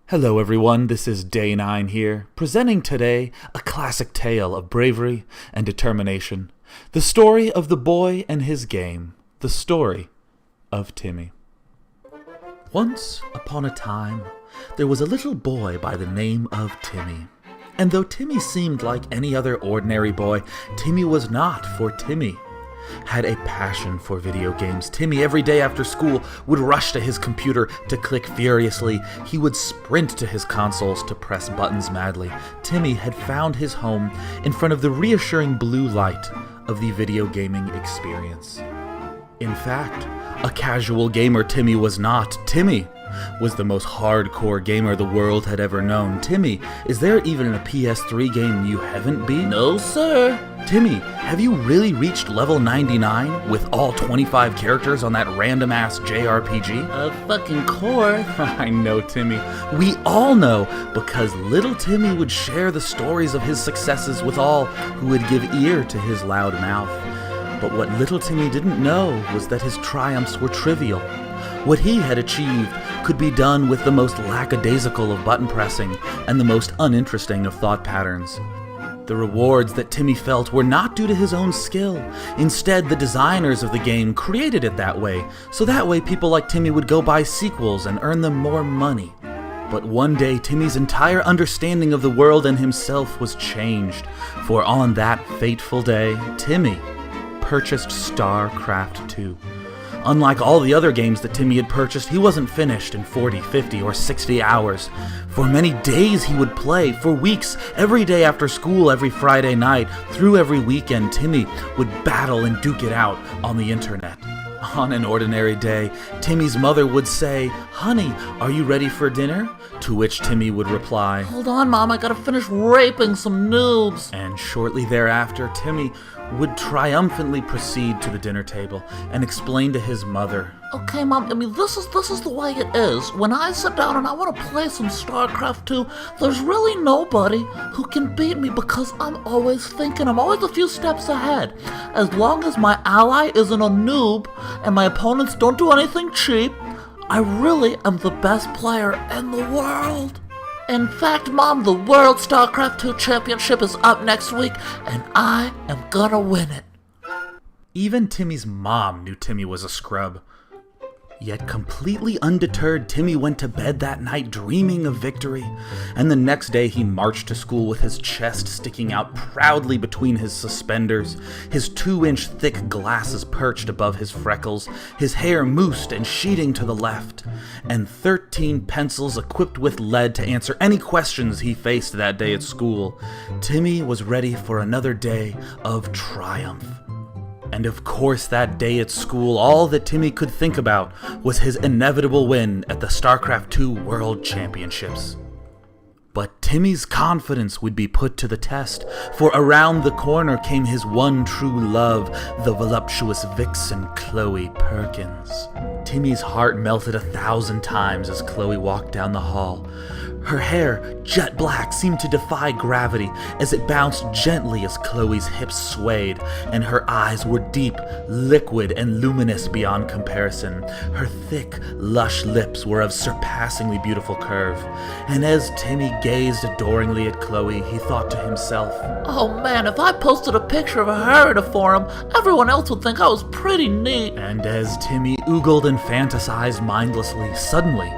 Hello everyone, this is Day 9 here, presenting today a classic tale of bravery and determination. The story of the boy and his game. The story of Timmy. Once upon a time, there was a little boy by the name of Timmy. And though Timmy seemed like any other ordinary boy, Timmy was not, for Timmy had a passion for video games. Timmy, every day after school, would rush to his computer to click furiously. He would sprint to his consoles to press buttons madly. Timmy had found his home in front of the reassuring blue light of the video gaming experience. In fact, a casual gamer Timmy was not. Timmy was the most hardcore gamer the world had ever known. Timmy, is there even a PS3 game you haven't beat? No, sir. Timmy, have you really reached level 99 with all 25 characters on that random-ass JRPG? Fucking course. I know, Timmy. We all know, because little Timmy would share the stories of his successes with all who would give ear to his loud mouth. But what little Timmy didn't know was that his triumphs were trivial. What he had achieved could be done with the most lackadaisical of button pressing and the most uninteresting of thought patterns. The rewards that Timmy felt were not due to his own skill. Instead, the designers of the game created it that way, so that way people like Timmy would go buy sequels and earn them more money. But one day, Timmy's entire understanding of the world and himself was changed, for on that fateful day, Timmy purchased StarCraft 2. Unlike all the other games that Timmy had purchased, he wasn't finished in 40, 50, or 60 hours. For many days he would play, for weeks, every day after school, every Friday night, through every weekend, Timmy would battle and duke it out on the internet. On an ordinary day, Timmy's mother would say, "Honey, are you ready for dinner?" To which Timmy would reply, "Hold on, Mom, I gotta finish raping some noobs." And shortly thereafter, Timmy would triumphantly proceed to the dinner table and explain to his mother, "Okay, Mom, this is the way it is. When I sit down and I want to play some StarCraft 2, there's really nobody who can beat me because I'm always thinking. I'm always a few steps ahead. As long as my ally isn't a noob and my opponents don't do anything cheap, I really am the best player in the world. In fact, Mom, the World StarCraft 2 Championship is up next week, and I am gonna win it." Even Timmy's mom knew Timmy was a scrub. Yet completely undeterred, Timmy went to bed that night dreaming of victory, and the next day he marched to school with his chest sticking out proudly between his suspenders, his 2-inch thick glasses perched above his freckles, his hair moosed and sheeting to the left, and 13 pencils equipped with lead to answer any questions he faced that day at school. Timmy was ready for another day of triumph. And of course, that day at school, all that Timmy could think about was his inevitable win at the StarCraft 2 World Championships. But Timmy's confidence would be put to the test, for around the corner came his one true love, the voluptuous vixen Chloe Perkins. Timmy's heart melted 1,000 times as Chloe walked down the hall. Her hair, jet black, seemed to defy gravity as it bounced gently as Chloe's hips swayed, and her eyes were deep, liquid, and luminous beyond comparison. Her thick, lush lips were of surpassingly beautiful curve, and as Timmy gazed adoringly at Chloe, he thought to himself, "Oh man, if I posted a picture of her in a forum, everyone else would think I was pretty neat." And as Timmy oogled and fantasized mindlessly, suddenly,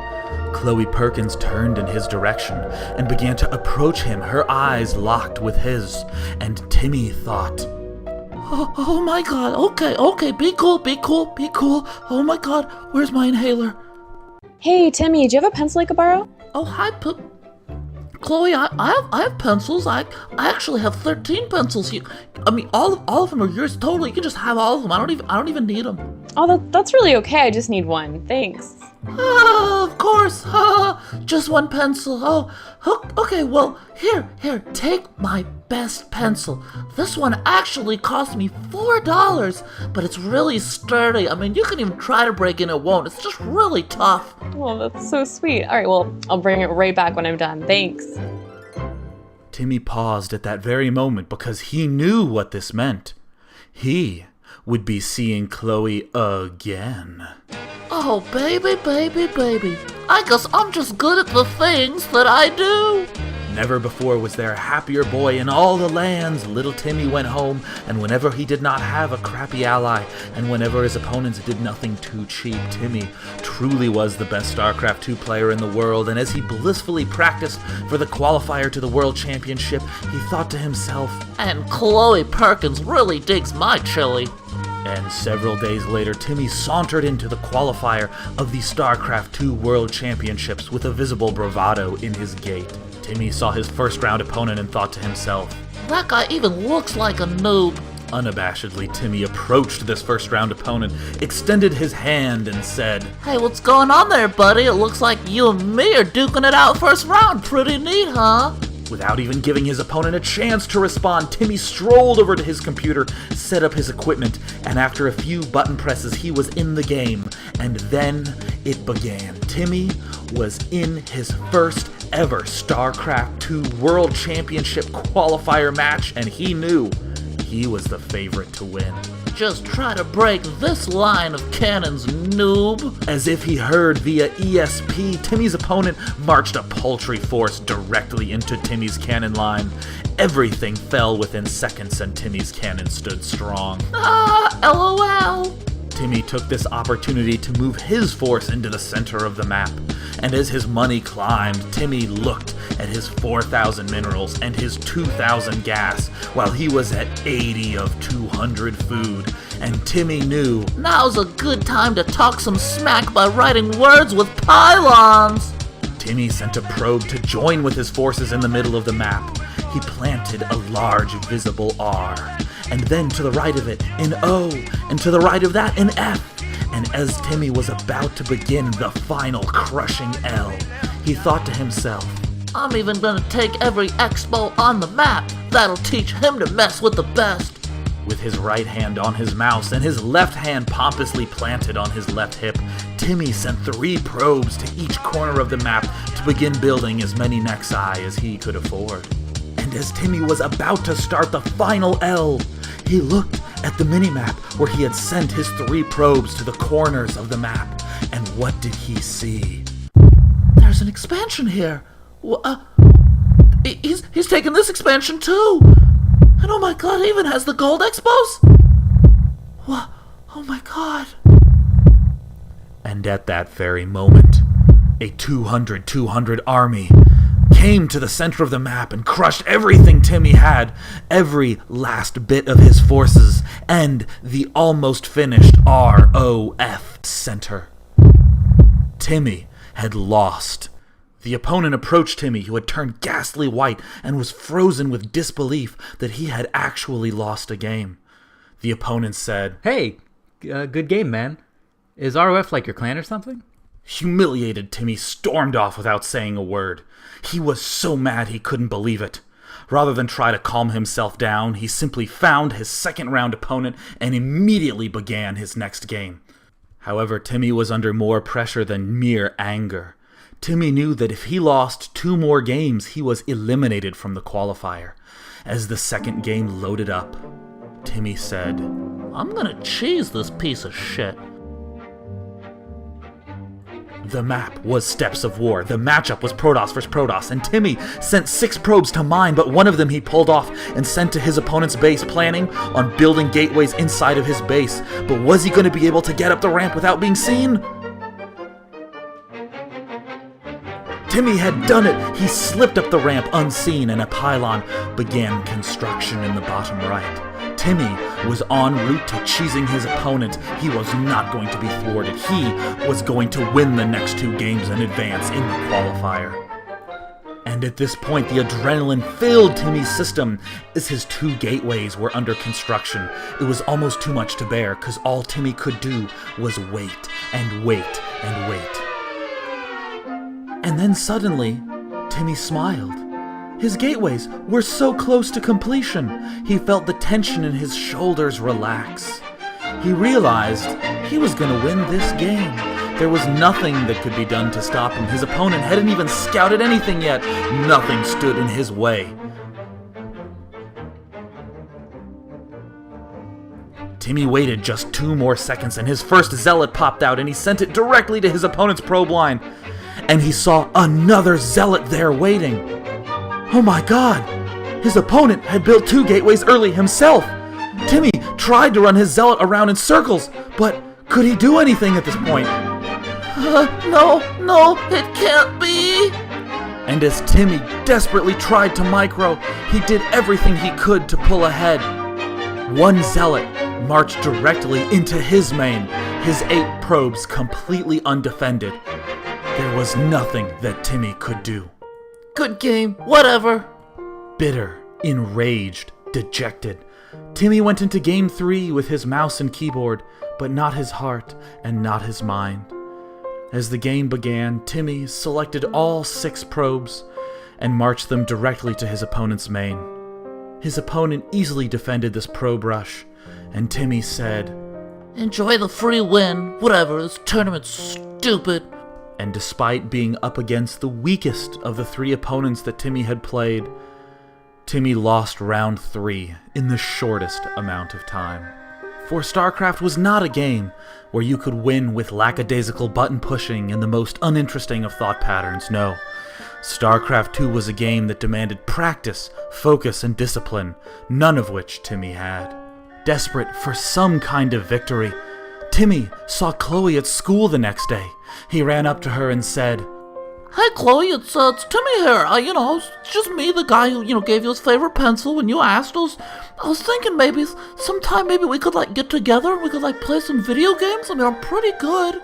Chloe Perkins turned in his direction and began to approach him, her eyes locked with his, and Timmy thought, Oh my god, okay, be cool. Oh my god, where's my inhaler? Hey, Timmy, do you have a pencil I could borrow? Oh, hi, Chloe, I have pencils. I actually have 13 pencils. All of them are yours totally. You can just have all of them. I don't even need them. Oh, that's really okay. I just need one. Thanks. Of course. Just one pencil. Okay, well, here, take my best pencil. This one actually cost me $4, but it's really sturdy. You can even try to break in, it won't. It's just really tough. Oh, that's so sweet. All right, well, I'll bring it right back when I'm done. Thanks. Timmy paused at that very moment because he knew what this meant. He would be seeing Chloe again. Oh, baby. I guess I'm just good at the things that I do. Never before was there a happier boy in all the lands. Little Timmy went home, and whenever he did not have a crappy ally, and whenever his opponents did nothing too cheap, Timmy truly was the best StarCraft 2 player in the world, and as he blissfully practiced for the qualifier to the World Championship, he thought to himself, And Chloe Perkins really digs my chili. and several days later, Timmy sauntered into the qualifier of the StarCraft 2 World Championships with a visible bravado in his gait. Timmy saw his first round opponent and thought to himself, That guy even looks like a noob. Unabashedly, Timmy approached this first round opponent, extended his hand, and said, Hey, what's going on there, buddy? It looks like you and me are duking it out first round. Pretty neat, huh? Without even giving his opponent a chance to respond, Timmy strolled over to his computer, set up his equipment, and after a few button presses, he was in the game. And then it began. Timmy was in his first ever StarCraft 2 World Championship qualifier match, and he knew he was the favorite to win. Just try to break this line of cannons, noob. As if he heard via ESP, Timmy's opponent marched a paltry force directly into Timmy's cannon line. Everything fell within seconds and Timmy's cannon stood strong. LOL. Timmy took this opportunity to move his force into the center of the map. And as his money climbed, Timmy looked at his 4,000 minerals and his 2,000 gas, while he was at 80 of 200 food. And Timmy knew, Now's a good time to talk some smack by writing words with pylons. Timmy sent a probe to join with his forces in the middle of the map. He planted a large visible R, and then to the right of it, an O, and to the right of that, an F. And as Timmy was about to begin the final crushing L, he thought to himself, I'm even gonna take every expo on the map. That'll teach him to mess with the best. With his right hand on his mouse and his left hand pompously planted on his left hip, Timmy sent 3 probes to each corner of the map to begin building as many Nexi as he could afford. And as Timmy was about to start the final L, he looked at the minimap where he had sent his 3 probes to the corners of the map. And what did he see? There's an expansion here. He's taking this expansion too. And oh my god, he even has the gold expos? What? Oh my god. And at that very moment, a 200 army came to the center of the map and crushed everything Timmy had, every last bit of his forces, and the almost finished ROF center. Timmy had lost. The opponent approached Timmy, who had turned ghastly white and was frozen with disbelief that he had actually lost a game. The opponent said, Hey, good game, man. Is ROF like your clan or something? Humiliated, Timmy stormed off without saying a word. He was so mad he couldn't believe it. Rather than try to calm himself down, he simply found his second round opponent and immediately began his next game. However, Timmy was under more pressure than mere anger. Timmy knew that if he lost 2 more games, he was eliminated from the qualifier. As the second game loaded up, Timmy said, I'm gonna cheese this piece of shit. The map was Steps of War. The matchup was Protoss vs. Protoss, and Timmy sent 6 probes to mine, but one of them he pulled off and sent to his opponent's base, planning on building gateways inside of his base. But was he going to be able to get up the ramp without being seen? Timmy had done it. He slipped up the ramp unseen, and a pylon began construction in the bottom right. Timmy was en route to cheesing his opponent. He was not going to be thwarted. He was going to win the next 2 games and advance in the qualifier. And at this point, the adrenaline filled Timmy's system as his 2 gateways were under construction. It was almost too much to bear, because all Timmy could do was wait and wait and wait. And then suddenly, Timmy smiled. His gateways were so close to completion. He felt the tension in his shoulders relax. He realized he was going to win this game. There was nothing that could be done to stop him. His opponent hadn't even scouted anything yet. Nothing stood in his way. Timmy waited just 2 more seconds and his first zealot popped out and he sent it directly to his opponent's probe line. and he saw another zealot there waiting. Oh my god! His opponent had built 2 gateways early himself! Timmy tried to run his zealot around in circles, but could he do anything at this point? No, it can't be. And as Timmy desperately tried to micro, he did everything he could to pull ahead. One zealot marched directly into his main, his 8 probes completely undefended. There was nothing that Timmy could do. Good game, whatever. Bitter, enraged, dejected, Timmy went into Game 3 with his mouse and keyboard, but not his heart and not his mind. As the game began, Timmy selected all 6 probes and marched them directly to his opponent's main. His opponent easily defended this probe rush, and Timmy said, Enjoy the free win, whatever, this tournament's stupid. And despite being up against the weakest of the 3 opponents that Timmy had played, Timmy lost round 3 in the shortest amount of time. For StarCraft was not a game where you could win with lackadaisical button pushing and the most uninteresting of thought patterns, no. StarCraft 2 was a game that demanded practice, focus, and discipline, none of which Timmy had. Desperate for some kind of victory, Timmy saw Chloe at school the next day. He ran up to her and said, Hey Chloe, it's Timmy here. It's just me, the guy who, gave you his favorite pencil when you asked. I was thinking maybe sometime we could, get together and we could, play some video games. I'm pretty good.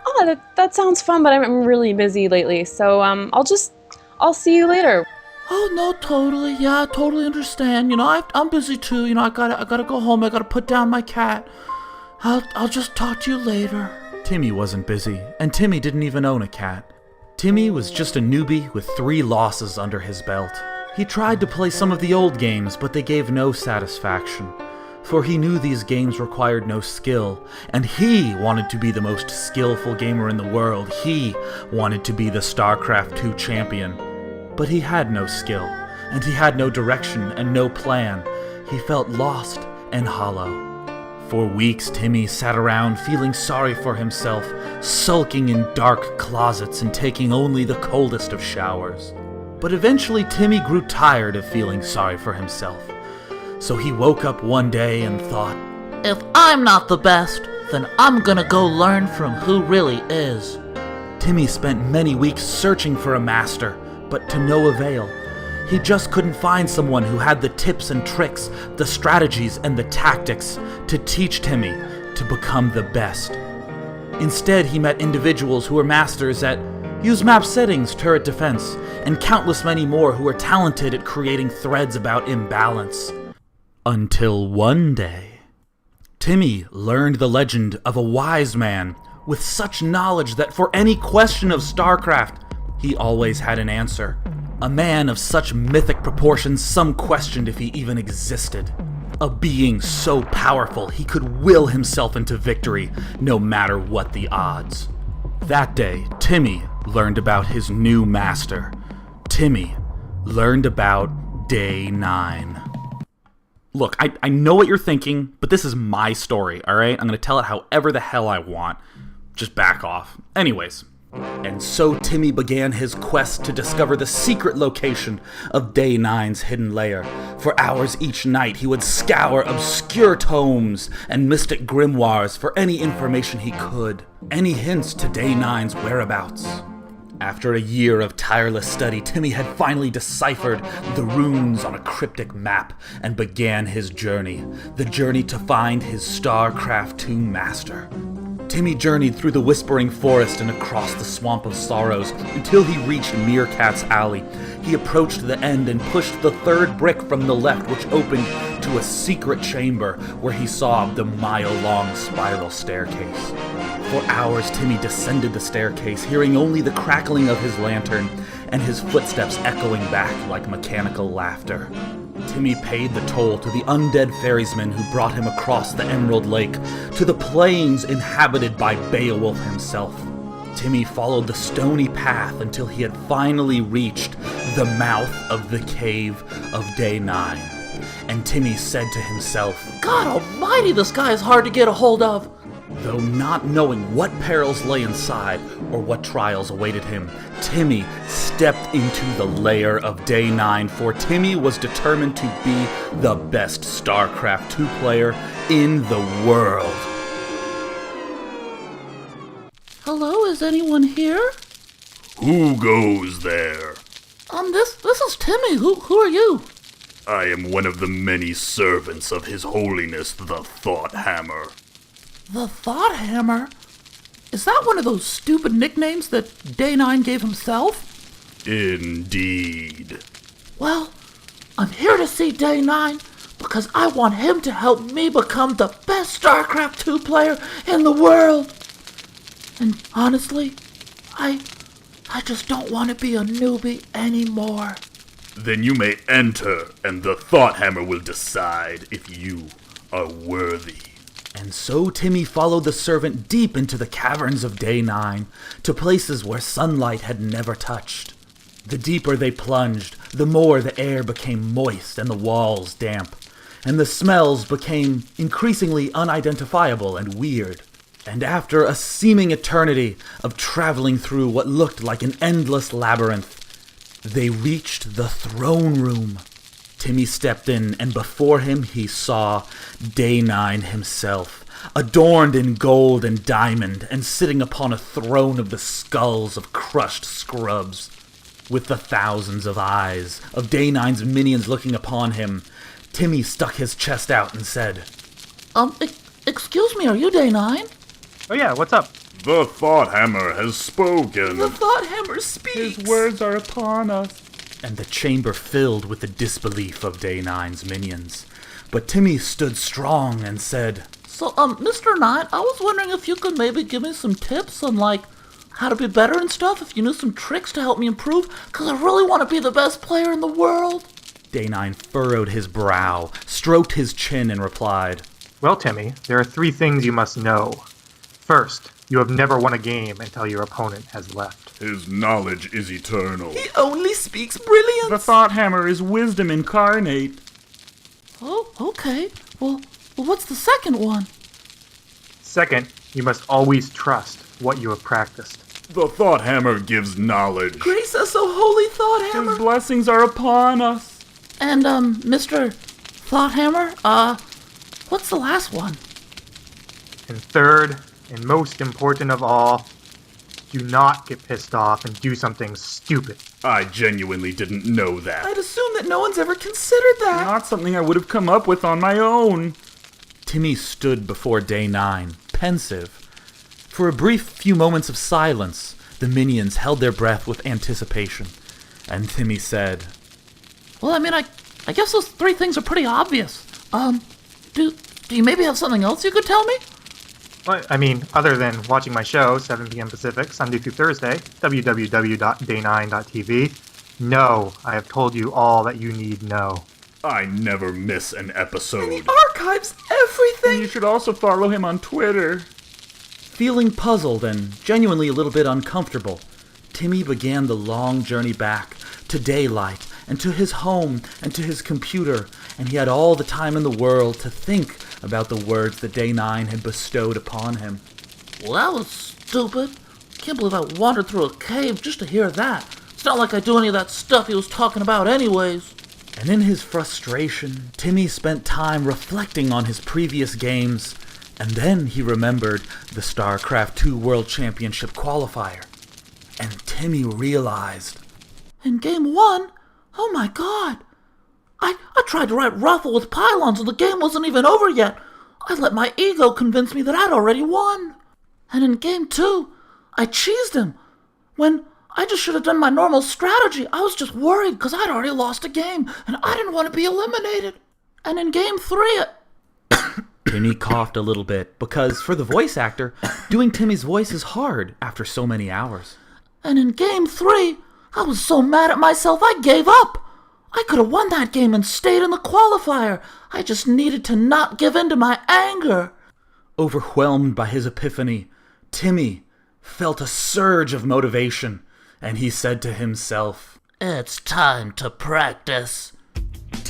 Oh, that sounds fun, but I'm really busy lately, so, I'll see you later. Oh, no, totally. Yeah, I totally understand. I'm busy too. I gotta go home. I gotta put down my cat. I'll just talk to you later. Timmy wasn't busy, and Timmy didn't even own a cat. Timmy was just a newbie with 3 losses under his belt. He tried to play some of the old games, but they gave no satisfaction, for he knew these games required no skill, and he wanted to be the most skillful gamer in the world. He wanted to be the StarCraft 2 champion. But he had no skill, and he had no direction and no plan. He felt lost and hollow. For weeks, Timmy sat around feeling sorry for himself, sulking in dark closets and taking only the coldest of showers. But eventually, Timmy grew tired of feeling sorry for himself. So he woke up one day and thought, If I'm not the best, then I'm gonna go learn from who really is. Timmy spent many weeks searching for a master, but to no avail. He just couldn't find someone who had the tips and tricks, the strategies and the tactics to teach Timmy to become the best. Instead, he met individuals who were masters at use map settings, turret defense, and countless many more who were talented at creating threads about imbalance. Until one day, Timmy learned the legend of a wise man with such knowledge that for any question of StarCraft, he always had an answer. A man of such mythic proportions some questioned if he even existed. A being so powerful he could will himself into victory, no matter what the odds. That day, Timmy learned about his new master. Timmy learned about Day 9. Look, I know what you're thinking, but this is my story, alright? I'm gonna tell it however the hell I want. Just back off. Anyways. And so Timmy began his quest to discover the secret location of Day 9's hidden lair. For hours each night, he would scour obscure tomes and mystic grimoires for any information he could, any hints to Day 9's whereabouts. After a year of tireless study, Timmy had finally deciphered the runes on a cryptic map and began his journey, the journey to find his StarCraft 2 master. Timmy journeyed through the Whispering Forest and across the Swamp of Sorrows until he reached Meerkat's Alley. He approached the end and pushed the 3rd brick from the left, which opened to a secret chamber where he saw the mile-long spiral staircase. For hours, Timmy descended the staircase, hearing only the crackling of his lantern and his footsteps echoing back like mechanical laughter. Timmy paid the toll to the undead ferryman who brought him across the Emerald Lake to the plains inhabited by Beowulf himself. Timmy followed the stony path until he had finally reached the mouth of the Cave of Day 9. And Timmy said to himself, God almighty, this guy is hard to get a hold of. Though not knowing what perils lay inside or what trials awaited him, Timmy stepped into the lair of Day 9, for Timmy was determined to be the best StarCraft 2 player in the world. Hello, is anyone here? Who goes there? This is Timmy. Who are you? I am one of the many servants of His Holiness the Thought Hammer. The Thought Hammer? Is that one of those stupid nicknames that Day 9 gave himself? Indeed. Well, I'm here to see Day 9 because I want him to help me become the best StarCraft 2 player in the world. And honestly, I just don't want to be a newbie anymore. Then you may enter, and the Thought Hammer will decide if you are worthy. And so Timmy followed the servant deep into the caverns of Day 9, to places where sunlight had never touched. The deeper they plunged, the more the air became moist and the walls damp, and the smells became increasingly unidentifiable and weird. And after a seeming eternity of traveling through what looked like an endless labyrinth, they reached the throne room. Timmy stepped in, and before him he saw Day 9 himself, adorned in gold and diamond, and sitting upon a throne of the skulls of crushed scrubs. With the thousands of eyes of Day 9's minions looking upon him, Timmy stuck his chest out and said, Excuse me, are you Day 9? Oh yeah, what's up? The Thought Hammer has spoken. The Thought Hammer speaks! "His words are upon us." And the chamber filled with the disbelief of Day 9's minions. But Timmy stood strong and said, So, Mr. 9, I was wondering if you could maybe give me some tips on, how to be better and stuff, if you knew some tricks to help me improve, because I really want to be the best player in the world. Day 9 furrowed his brow, stroked his chin, and replied, Well, Timmy, there are 3 things you must know. First, you have never won a game until your opponent has left. His knowledge is eternal. "He only speaks brilliance." The Thought Hammer is wisdom incarnate. Oh, okay. Well, what's the second one? Second, you must always trust what you have practiced. The Thought Hammer gives knowledge. "Grace us, O holy Thought Hammer." "His blessings are upon us." And, Mr. Thought Hammer, what's the last one? And third, and most important of all, do not get pissed off and do something stupid. I genuinely didn't know that. I'd assume that no one's ever considered that. Not something I would have come up with on my own. Timmy stood before Day 9, pensive. For a brief few moments of silence, the minions held their breath with anticipation. And Timmy said, Well, I guess those 3 things are pretty obvious. Do you maybe have something else you could tell me? Well, other than watching my show, 7 p.m. Pacific, Sunday through Thursday, www.day9.tv, no, I have told you all that you need know. I never miss an episode. "He archives everything." "You should also follow him on Twitter." Feeling puzzled and genuinely a little bit uncomfortable, Timmy began the long journey back to daylight and to his home and to his computer, and he had all the time in the world to think about the words that Day 9 had bestowed upon him. Well, that was stupid. Can't believe I wandered through a cave just to hear that. It's not like I do any of that stuff he was talking about anyways. And in his frustration, Timmy spent time reflecting on his previous games, and then he remembered the StarCraft 2 World Championship qualifier. And Timmy realized, In Game 1? Oh my god. I tried to write Ruffle with pylons and the game wasn't even over yet. I let my ego convince me that I'd already won. And in Game 2, I cheesed him. When I just should have done my normal strategy. I was just worried because I'd already lost a game and I didn't want to be eliminated. And in Game 3, Timmy coughed a little bit because, for the voice actor, doing Timmy's voice is hard after so many hours. And in Game 3, I was so mad at myself I gave up. I could have won that game and stayed in the qualifier. I just needed to not give in to my anger. Overwhelmed by his epiphany, Timmy felt a surge of motivation, and he said to himself, It's time to practice.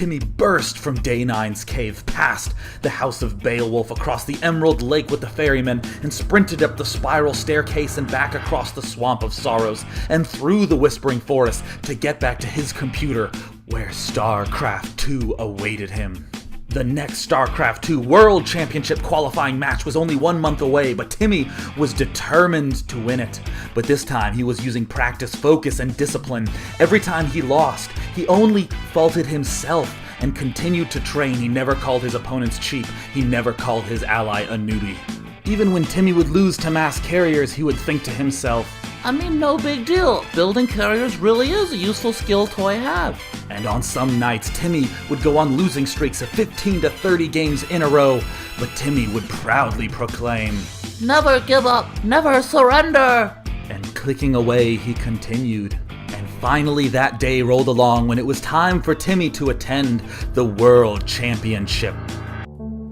Timmy burst from Day 9's cave, past the House of Beowulf, across the Emerald Lake with the ferryman, and sprinted up the spiral staircase and back across the Swamp of Sorrows, and through the Whispering Forest to get back to his computer, where StarCraft 2 awaited him. The next StarCraft 2 World Championship qualifying match was only 1 month away, but Timmy was determined to win it. But this time he was using practice, focus, and discipline. Every time he lost, he only faulted himself and continued to train. He never called his opponents cheap. He never called his ally a newbie. Even when Timmy would lose to mass carriers, he would think to himself, I mean, no big deal. Building carriers really is a useful skill to have. and on some nights, Timmy would go on losing streaks of 15 to 30 games in a row, but Timmy would proudly proclaim, Never give up, never surrender. and clicking away, he continued. And finally that day rolled along when it was time for Timmy to attend the World Championship.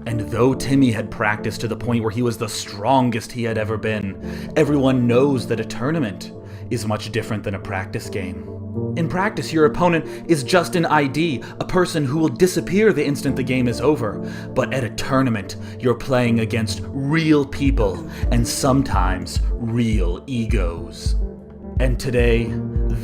And though Timmy had practiced to the point where he was the strongest he had ever been, everyone knows that a tournament is much different than a practice game. In practice, your opponent is just an ID, a person who will disappear the instant the game is over. But at a tournament, you're playing against real people, and sometimes real egos. And today,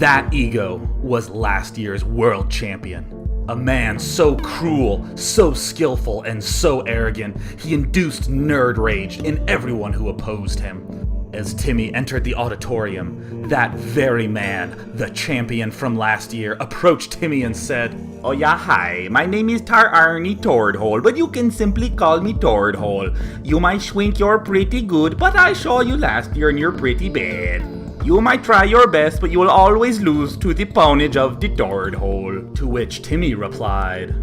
that ego was last year's world champion. A man so cruel, so skillful, and so arrogant, he induced nerd rage in everyone who opposed him. As Timmy entered the auditorium, that very man, the champion from last year, approached Timmy and said, Oh yeah, hi, my name is Tar Arnie Tordhole, but you can simply call me Tordhole. You might swink you're pretty good, but I saw you last year and you're pretty bad. You might try your best, but you will always lose to the poundage of the Tordhole. To which Timmy replied,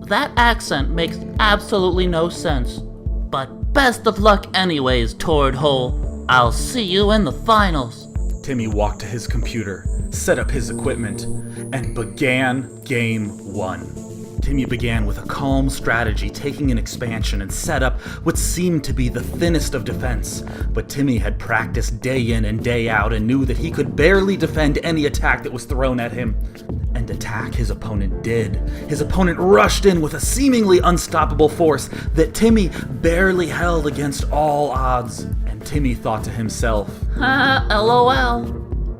That accent makes absolutely no sense. But best of luck anyways, Tordhole. I'll see you in the finals. Timmy walked to his computer, set up his equipment, and began Game 1. Timmy began with a calm strategy, taking an expansion and set up what seemed to be the thinnest of defense. But Timmy had practiced day in and day out and knew that he could barely defend any attack that was thrown at him. And attack his opponent did. His opponent rushed in with a seemingly unstoppable force that Timmy barely held against all odds. And Timmy thought to himself, LOL.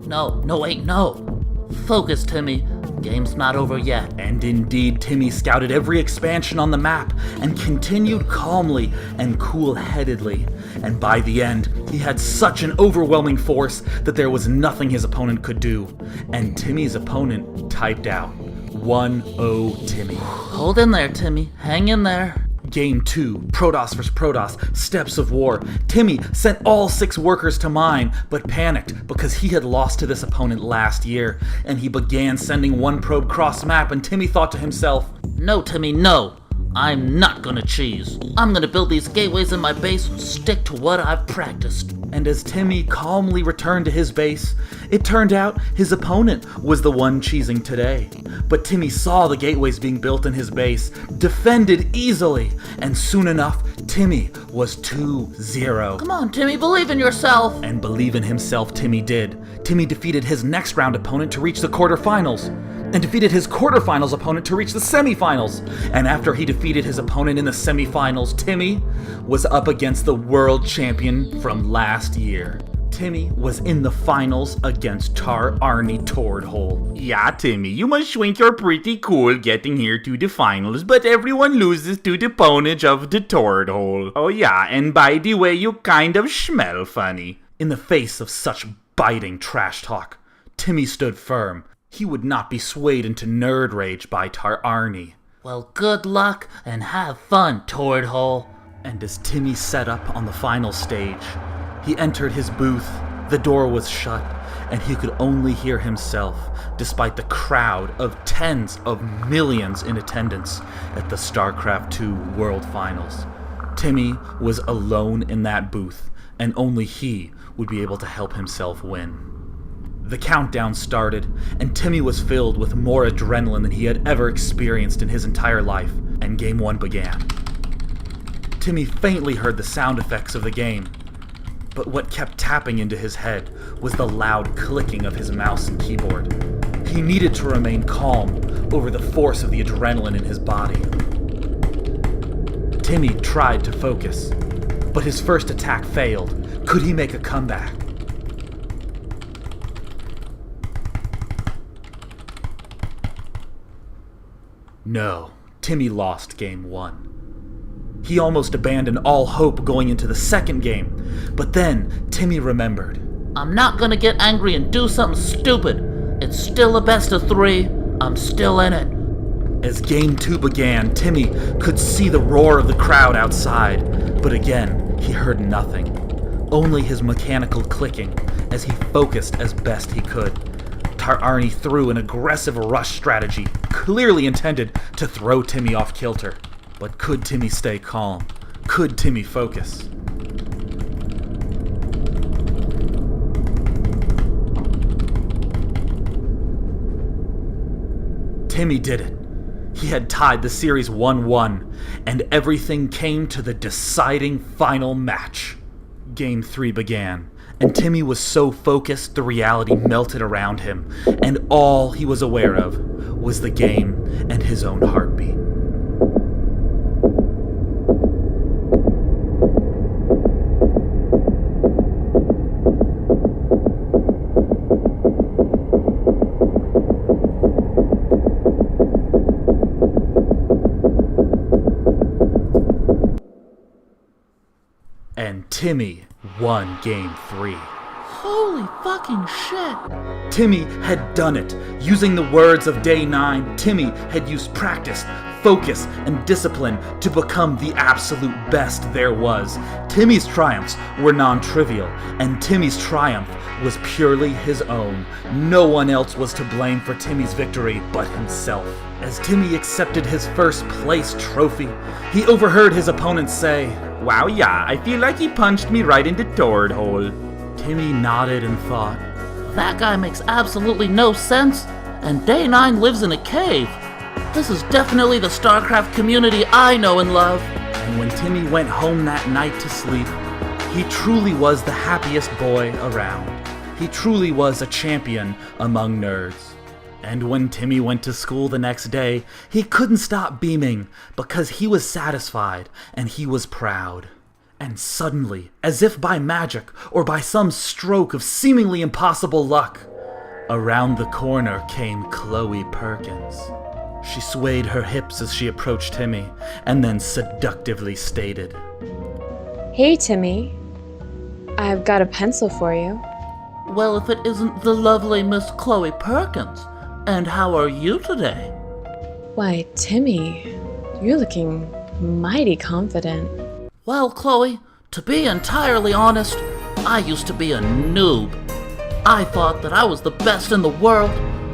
No. Focus, Timmy. Game's not over yet. And indeed, Timmy scouted every expansion on the map and continued calmly and cool-headedly. And by the end, he had such an overwhelming force that there was nothing his opponent could do. And Timmy's opponent typed out, 1-0 Timmy. Hold in there, Timmy. Hang in there. Game 2, Protoss vs. Protoss, Steps of War. Timmy sent all 6 workers to mine, but panicked because he had lost to this opponent last year, and he began sending one probe cross-map, and Timmy thought to himself, No, Timmy, no. I'm not gonna cheese. I'm gonna build these gateways in my base, stick to what I've practiced. And as Timmy calmly returned to his base, it turned out his opponent was the one cheesing today. But Timmy saw the gateways being built in his base, defended easily, and soon enough, Timmy was 2-0. Come on, Timmy, believe in yourself. And believe in himself, Timmy did. Timmy defeated his next round opponent to reach the quarterfinals, and defeated his quarterfinals opponent to reach the semifinals. And after he defeated his opponent in the semifinals, Timmy was up against the world champion from last year. Timmy was in the finals against Tar Arnie Tordhole. Yeah, Timmy, you must swink you're pretty cool getting here to the finals, but everyone loses to the poundage of the Tordhole. Oh yeah, and by the way, you kind of smell funny. In the face of such biting trash talk, Timmy stood firm. He would not be swayed into nerd rage by Tar Arnie. Well, good luck and have fun, Tordhole. And as Timmy set up on the final stage, he entered his booth. The door was shut, and he could only hear himself, despite the crowd of tens of millions in attendance at the StarCraft 2 World Finals. Timmy was alone in that booth, and only he would be able to help himself win. The countdown started, and Timmy was filled with more adrenaline than he had ever experienced in his entire life, and Game 1 began. Timmy faintly heard the sound effects of the game, but what kept tapping into his head was the loud clicking of his mouse and keyboard. He needed to remain calm over the force of the adrenaline in his body. Timmy tried to focus, but his first attack failed. Could he make a comeback? No, Timmy lost game 1. He almost abandoned all hope going into the second game, but then Timmy remembered. I'm not gonna get angry and do something stupid. It's still a best of 3. I'm still in it. As game 2 began, Timmy could see the roar of the crowd outside, but again, he heard nothing. Only his mechanical clicking as he focused as best he could. Tar Arnie threw an aggressive rush strategy, clearly intended to throw Timmy off kilter. But could Timmy stay calm? Could Timmy focus? Timmy did it. He had tied the series 1-1, and everything came to the deciding final match. Game 3 began, and Timmy was so focused the reality melted around him, and all he was aware of was the game and his own heartbeat. And Timmy won game 3. Holy fucking shit. Timmy had done it. Using the words of day 9, Timmy had used practice, focus, and discipline to become the absolute best there was. Timmy's triumphs were non-trivial, and Timmy's triumph was purely his own. No one else was to blame for Timmy's victory but himself. As Timmy accepted his first place trophy, he overheard his opponent say, Wow, yeah, I feel like he punched me right in the turd hole. Timmy nodded and thought, That guy makes absolutely no sense, and Day 9 lives in a cave. This is definitely the StarCraft community I know and love. And when Timmy went home that night to sleep, he truly was the happiest boy around. He truly was a champion among nerds. And when Timmy went to school the next day, he couldn't stop beaming because he was satisfied and he was proud. And suddenly, as if by magic or by some stroke of seemingly impossible luck, around the corner came Chloe Perkins. She swayed her hips as she approached Timmy and then seductively stated, Hey, Timmy. I've got a pencil for you. Well, if it isn't the lovely Miss Chloe Perkins. And how are you today? Why, Timmy, you're looking mighty confident. Well, Chloe, to be entirely honest, I used to be a noob. I thought that I was the best in the world,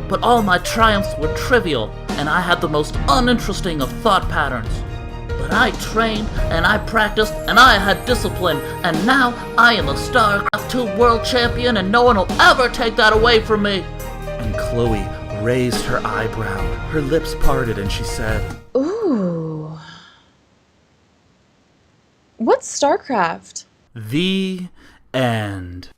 but all my triumphs were trivial, and I had the most uninteresting of thought patterns. But I trained, and I practiced, and I had discipline, and now I am a StarCraft 2 world champion, and no one will ever take that away from me. And Chloe raised her eyebrow, her lips parted, and she said, Ooh. What's StarCraft? The end.